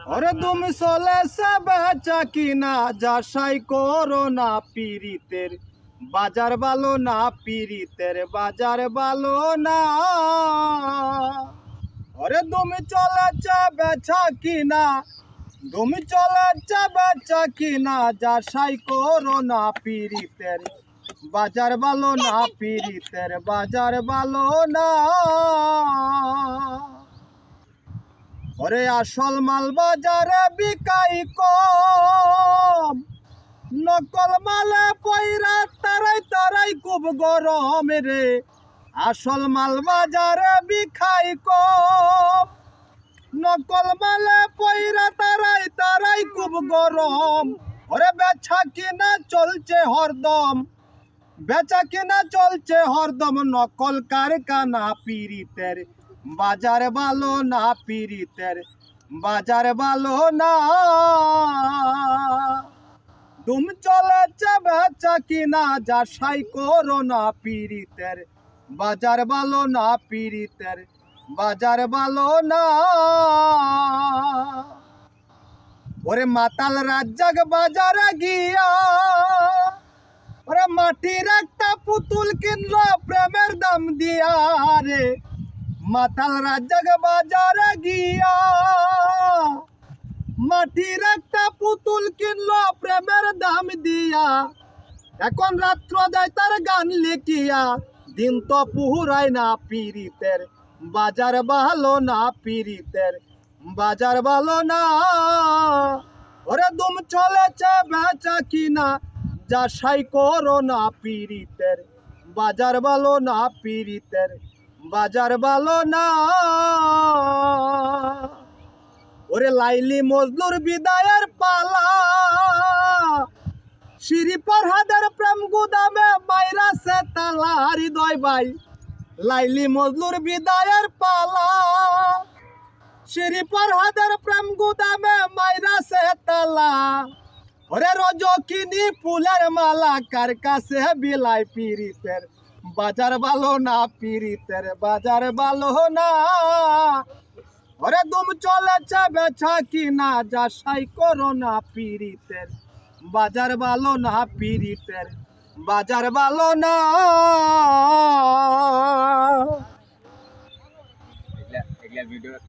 ওরে তুমি চলেছে বেচা কিনা যাচাই করো না পীড়িতের বাজার ভালো না, পীড়িতের বাজার ভালো না। ওরে তুমি চলেছে বেচা কিনা, তুমি চলেছে বেচা কিনা যাচাই করো না পীড়িতের বাজার ভালো না, পীড়িতের বাজার ভালো না। ওরে আসল মাল বাজারে বিকাই কম, নকল মালে পয়রা তারাই তারাই খুব গরম রে। আসল মাল বাজারে বিকাই কম, নকল মালে পয়রা তারাই তারাই খুব গরম। ওরে বেচা কিনা চলছে হরদম, বেচা কিনা চলছে হরদম, নকল কারখানা পীড়িতের বাজার ভালো না, পীড়িতের বাজার ভালো না। তুমি চলেছে বেচা কিনা যাচাই করো না পীড়িতের বাজার ভালো না, পীড়িতের বাজার ভালো না। ওরে মাতাল রাজ্জাক বাজারে গিয়া ওরে মাটির একটা পুতুল কিনলো প্রেমের দাম দিয়া রে। মাতাল রাজ্জাক বাজারে গিয়া মাটির একটা পুতুল কিনলো প্রেমের দাম দিয়া। এখন রাত্র যায় তার গান লিখিয়া, দিন তো পুরায় না, পীড়িতের বাজার ভালো না, পীড়িতের বাজার ভালো না। ওরে দুম চলেছে বেচা কিনা যাচাই করো না পীড়িতের বাজার ভালো না, পীড়িতের বাজার ভালো না। ওরে লাইলি মজলুর বিদায়ের পালা, শ্রী ফরহাদের প্রেম গুদামে মাইরা সে তালা। হৃদয় ভাই লাইলি মজলুর বিদায়ের পালা, শ্রী ফরহাদের প্রেম গুদামে মাইরা সে তালা। ওরে রজকিনী ফুলের মালা কার কাছে বিলাই, পীড়িতের বাজার ভালো না, পীড়িতের বাজার ভালো না। ওরে দুম চলেছে বেচা কিনা যাচাই করো না পীড়িতের বাজার ভালো না, পীড়িতের বাজার ভালো না। এগুলা ভিডিও